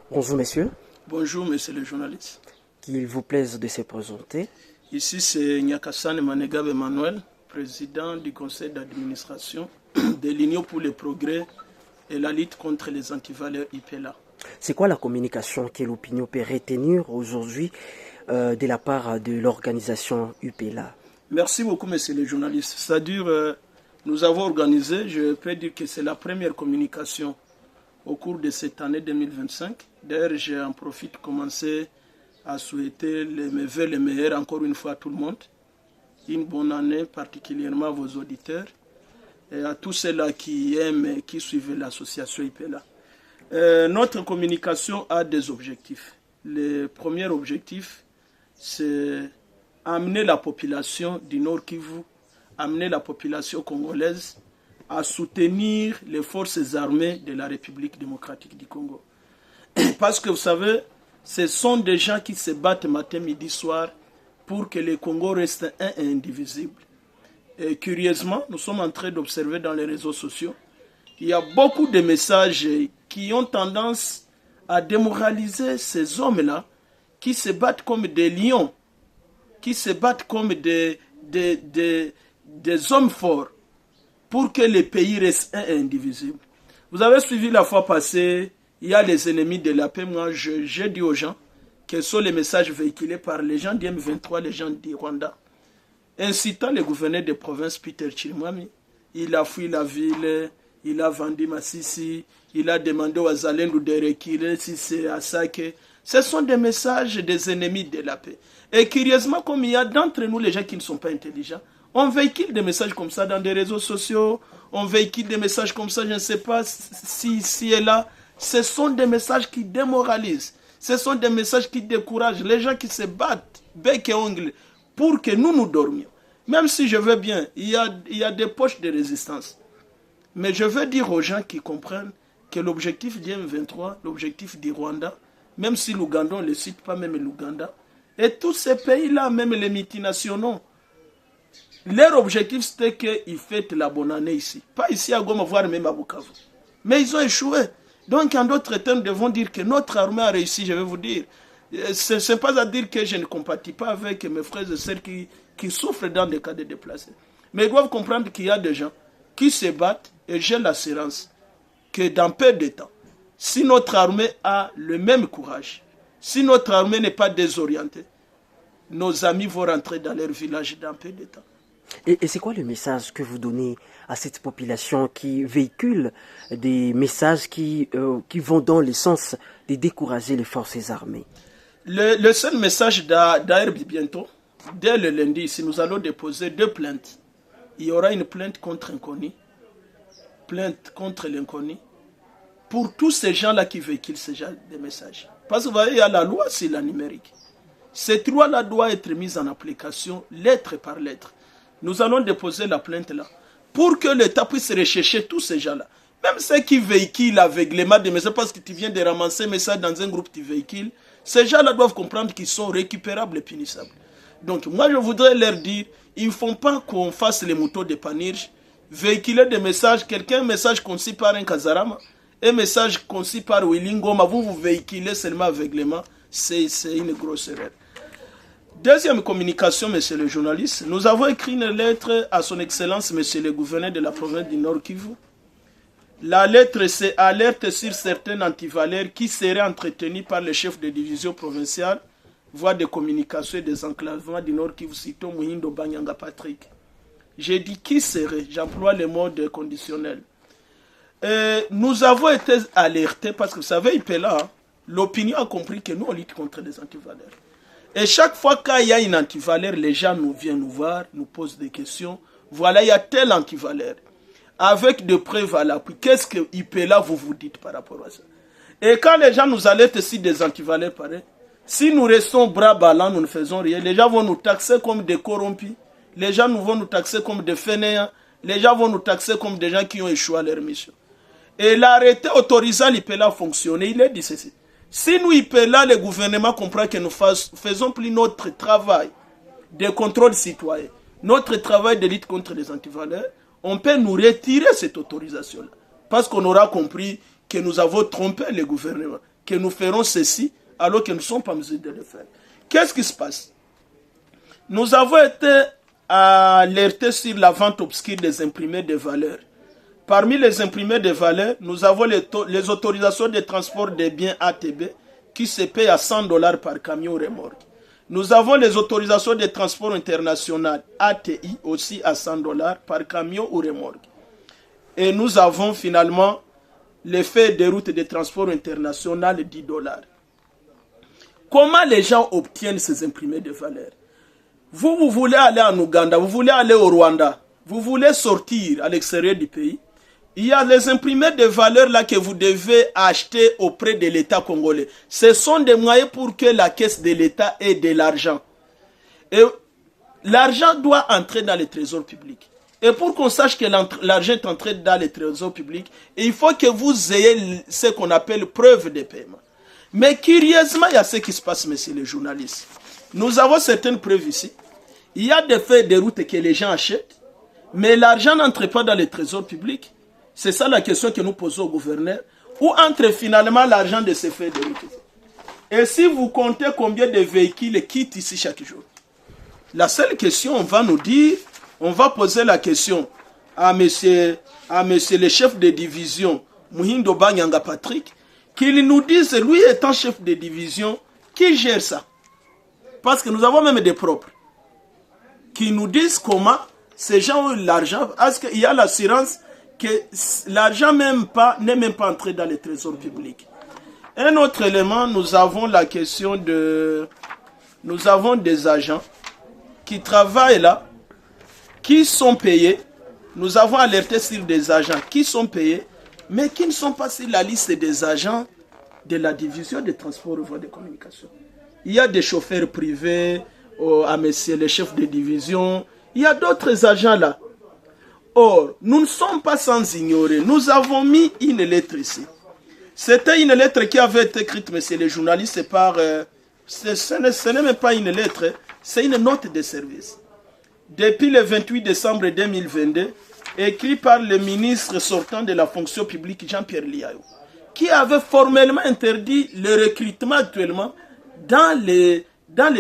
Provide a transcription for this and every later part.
Bonjour messieurs, Bonjour, monsieur le journaliste. qu'il vous plaise de se présenter. Ici, c'est Nyakassane Manegabe Emmanuel, président du conseil d'administration de l'Union pour le progrès et la lutte contre les antivaleurs IPELA. C'est quoi la communication que l'opinion peut retenir aujourd'hui de la part de l'organisation UPELA? Merci beaucoup, monsieur le journaliste. C'est-à-dire, nous avons organisé, je peux dire que c'est la première communication au cours de cette année 2025. D'ailleurs, j'en profite pour commencer à souhaiter mes vœux les meilleurs encore une fois à tout le monde. Une bonne année, particulièrement à vos auditeurs et à tous ceux-là qui aiment et qui suivent l'association IPELA. Notre communication a des objectifs. Le premier objectif, c'est amener la population du Nord Kivu, amener la population congolaise à soutenir les forces armées de la République démocratique du Congo. Parce que vous savez, ce sont des gens qui se battent matin, midi, soir pour que le Congo reste un et indivisible. Et curieusement, nous sommes en train d'observer dans les réseaux sociaux, il y a beaucoup de messages qui ont tendance à démoraliser ces hommes-là qui se battent comme des lions, qui se battent comme des hommes forts pour que le pays reste un et indivisible. Vous avez suivi la fois passée, il y a les ennemis de la paix. Moi, j'ai dit aux gens quels sont les messages véhiculés par les gens du M23, les gens du Rwanda, incitant le gouverneur de province Peter Chirimwami. Il a fui la ville, il a vendu Massissi, il a demandé aux Azalendou de reculer si c'est à Sake. Ce sont des messages des ennemis de la paix. Et curieusement, comme il y a d'entre nous les gens qui ne sont pas intelligents, on véhicule des messages comme ça dans des réseaux sociaux, on véhicule des messages comme ça, je ne sais pas si ici et là. Ce sont des messages qui démoralisent, ce sont des messages qui découragent les gens qui se battent bec et ongle pour que nous dormions. Même si je veux bien, il y a des poches de résistance. Mais je veux dire aux gens qui comprennent que l'objectif du M23, l'objectif du Rwanda, même si l'Ouganda, on ne le cite pas, même l'Ouganda, et tous ces pays-là, même les multinationaux, leur objectif c'était qu'ils fêtent la bonne année ici. Pas ici à Goma, voire même à Bukavu. Mais ils ont échoué. Donc en d'autres termes, nous devons dire que notre armée a réussi, je vais vous dire. Ce n'est pas à dire que je ne compatis pas avec mes frères et sœurs qui souffrent dans des cas de déplacés. Mais ils doivent comprendre qu'il y a des gens qui se battent et j'ai l'assurance que dans peu de temps, si notre armée a le même courage, si notre armée n'est pas désorientée, nos amis vont rentrer dans leur village dans peu de temps. Et c'est quoi le message que vous donnez à cette population qui véhicule des messages qui vont dans le sens de décourager les forces armées? Le seul message d'ailleurs bientôt, dès le lundi, ici, nous allons déposer 2 plaintes. Il y aura une plainte contre inconnu, plainte contre l'inconnu, pour tous ces gens-là qui véhiculent ce genre de messages. Parce que vous voyez, il y a la loi, c'est la numérique. Cette loi-là doit être mise en application lettre par lettre. Nous allons déposer la plainte là pour que l'État puisse rechercher tous ces gens-là. Même ceux qui véhiculent l'aveuglement des messages, parce que tu viens de ramasser un message dans un groupe, tu véhicules, ces gens-là doivent comprendre qu'ils sont récupérables et punissables. Donc moi je voudrais leur dire, il ne faut pas qu'on fasse les moutons de Panurge, véhiculer des messages, un message conçu par un Kazarama, un message conçu par Willingoma, vous véhiculez seulement aveuglement, c'est une grosse erreur. Deuxième communication, monsieur le journaliste, nous avons écrit une lettre à son excellence, monsieur le gouverneur de la province du Nord Kivu. La lettre c'est alerte sur certains antivaleurs qui seraient entretenus par le chef de division provinciale, voie de communication et des enclavements du Nord Kivu, Sito Muhindo Banyanga Patrick. J'ai dit qui serait, j'emploie le mot conditionnel. Nous avons été alertés parce que vous savez, IPELA, l'opinion a compris que nous on lutte contre les antivaleurs. Et chaque fois qu'il y a une antivaleur, les gens nous viennent nous voir, nous posent des questions. Voilà, il y a tel antivaleur. Avec des preuves à l'appui. Qu'est-ce que IPELA vous dites par rapport à ça? Et quand les gens nous alertent sur des antivaleurs pareils, si nous restons bras ballants, nous ne faisons rien, les gens vont nous taxer comme des corrompus. Les gens vont nous taxer comme des fainéants. Les gens vont nous taxer comme des gens qui ont échoué à leur mission. Et l'arrêté autorisant l'IPELA à fonctionner, il est dit ceci. Si nous, IPELA, le gouvernement comprend que nous faisons plus notre travail de contrôle citoyen, notre travail de lutte contre les antivaleurs, on peut nous retirer cette autorisation-là. Parce qu'on aura compris que nous avons trompé le gouvernement. que nous ferons ceci alors que nous ne sommes pas en mesure de le faire. Qu'est-ce qui se passe? Nous avons été alertés sur la vente obscure des imprimés de valeur. Parmi les imprimés de valeur, nous avons les autorisations de transport des biens ATB qui se payent à $100 par camion remorque. Nous avons les autorisations de transport international ATI aussi à $100 par camion ou remorque. Et nous avons finalement les frais de route de transport international $10. Comment les gens obtiennent ces imprimés de valeur? Vous voulez aller en Ouganda, vous voulez aller au Rwanda, vous voulez sortir à l'extérieur du pays. Il y a les imprimés de valeur là que vous devez acheter auprès de l'État congolais. Ce sont des moyens pour que la caisse de l'État ait de l'argent. Et l'argent doit entrer dans le trésor public. Et pour qu'on sache que l'argent est entré dans le trésor public, il faut que vous ayez ce qu'on appelle preuve de paiement. Mais curieusement, il y a ce qui se passe, messieurs les journalistes. Nous avons certaines preuves ici. Il y a des faits de route que les gens achètent, mais l'argent n'entre pas dans le trésor public. C'est ça la question que nous posons au gouverneur. Où entre finalement l'argent de ces faits de route? Et si vous comptez combien de véhicules quittent ici chaque jour? La seule question, on va nous dire, on va poser la question à monsieur le chef de division, Muhindo Banyanga Patrick, qu'il nous dise, lui étant chef de division, qui gère ça? Parce que nous avons même des propres qui nous disent comment ces gens ont l'argent. Est-ce qu'il y a l'assurance que l'argent n'est même pas entré dans le trésor public? Un autre élément, nous avons la question de... Nous avons des agents qui travaillent là, qui sont payés. Nous avons alerté sur des agents qui sont payés, mais qui ne sont pas sur la liste des agents de la division des transports et voies de communication. Il y a des chauffeurs privés, à messieurs les chefs de division. Il y a d'autres agents là. Or, nous ne sommes pas sans ignorer. Nous avons mis une lettre ici. C'était une lettre qui avait été écrite, messieurs les journalistes, par... ce n'est même pas une lettre, c'est une note de service. Depuis le 28 décembre 2022, écrit par le ministre sortant de la fonction publique, Jean-Pierre Liayo, qui avait formellement interdit le recrutement actuellement dans les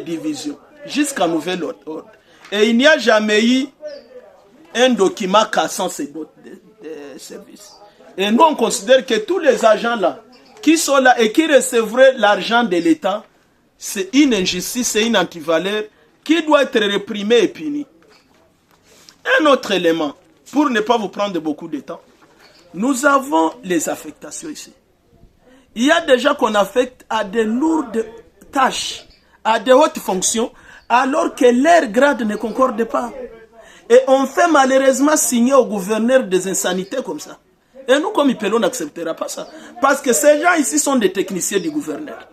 divisions, jusqu'à nouvel ordre. Et il n'y a jamais eu un document cassant ces notes de service. Et nous, on considère que tous les agents là, qui sont là et qui recevraient l'argent de l'État, c'est une injustice, c'est une antivaleur qui doit être réprimée et punie. Un autre élément, pour ne pas vous prendre beaucoup de temps, nous avons les affectations ici. Il y a des gens qu'on affecte à de lourdes tâches, à de hautes fonctions, alors que leur grade ne concorde pas. Et on fait malheureusement signer au gouverneur des insanités comme ça. Et nous, comme IPELO, on n'acceptera pas ça. Parce que ces gens ici sont des techniciens du gouverneur.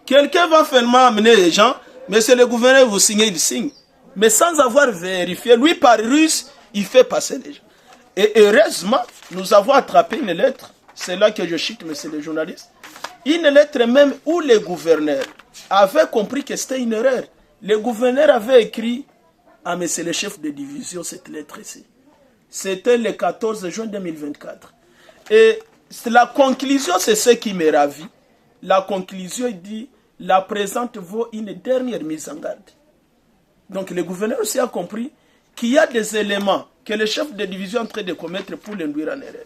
Quelqu'un va finalement amener les gens, mais c'est le gouverneur, vous signez, il signe. Mais sans avoir vérifié, lui par ruse, il fait passer les gens. Et heureusement, nous avons attrapé une lettre, c'est là que je chute, monsieur le journaliste, une lettre même où le gouverneur avait compris que c'était une erreur. Le gouverneur avait écrit à monsieur le chef de division cette lettre ici. C'était le 14 juin 2024. Et la conclusion, c'est ce qui me ravit. La conclusion, il dit, la présente vaut une dernière mise en garde. Donc le gouverneur aussi a compris qu'il y a des éléments que le chef de division est en train de commettre pour l'induire en erreur.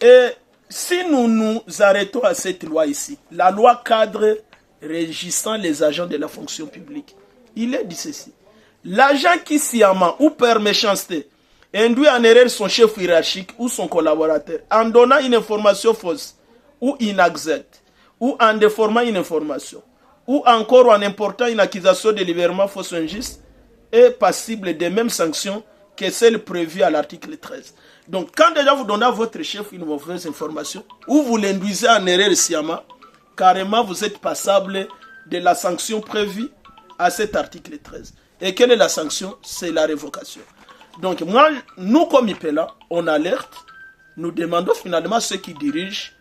Et si nous nous arrêtons à cette loi ici, la loi cadre régissant les agents de la fonction publique, il est dit ceci. L'agent qui sciemment ou par méchanceté induit en erreur son chef hiérarchique ou son collaborateur en donnant une information fausse ou inexacte ou en déformant une information ou encore en important une accusation délibérément fausse ou injuste est passible des mêmes sanctions que celles prévues à l'article 13. Donc quand déjà vous donnez à votre chef une mauvaise information ou vous l'induisez en erreur sciemment, carrément vous êtes passable de la sanction prévue à cet article 13. Et quelle est la sanction? C'est la révocation. Donc moi, nous comme IPELA, on alerte, nous demandons finalement à ceux qui dirigent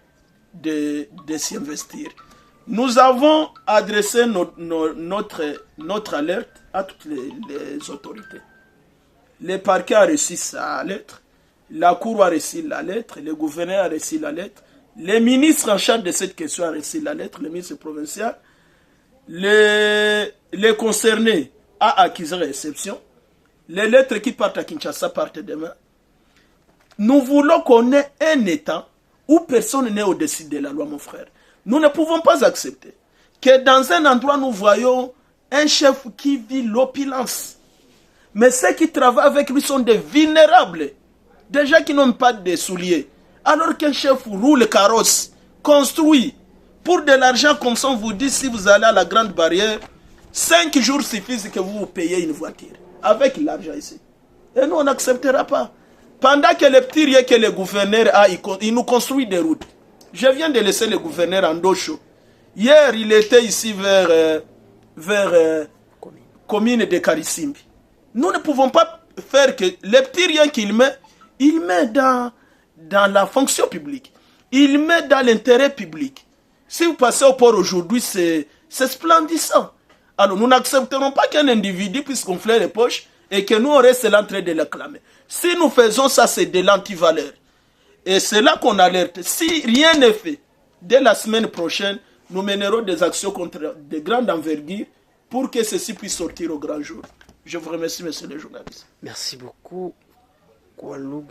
de s'y investir. Nous avons adressé notre alerte à toutes les autorités. Le parquet a reçu sa lettre, la cour a reçu la lettre, le gouverneur a reçu la lettre, Les ministres en charge de cette question ont reçu la lettre, le ministre provincial. Les concernés à acquisition réception. Les lettres qui partent à Kinshasa partent demain. Nous voulons qu'on ait un État où personne n'est au-dessus de la loi, mon frère. Nous ne pouvons pas accepter que dans un endroit, nous voyons un chef qui vit l'opulence. Mais ceux qui travaillent avec lui sont des vulnérables. Des gens qui n'ont pas de souliers. Alors qu'un chef roule carrosse, construit, pour de l'argent comme ça, on vous dit, si vous allez à la grande barrière, 5 jours suffisent que vous payez une voiture. Avec l'argent ici. Et nous, on n'acceptera pas. Pendant que les petits riens que le gouverneur a, il nous construit des routes. Je viens de laisser le gouverneur en Docho. Hier, il était ici vers commune de Karissimbi. Nous ne pouvons pas faire que les petits riens qu'il met, il met dans la fonction publique. Il met dans l'intérêt public. Si vous passez au port aujourd'hui, c'est splendissant. Alors, nous n'accepterons pas qu'un individu puisse gonfler les poches et que nous, on reste là en train de l'acclamer. Si nous faisons ça, c'est de l'antivaleur. Et c'est là qu'on alerte. Si rien n'est fait, dès la semaine prochaine, nous mènerons des actions contre de grande envergure pour que ceci puisse sortir au grand jour. Je vous remercie, monsieur le journaliste. Merci beaucoup, Koualou.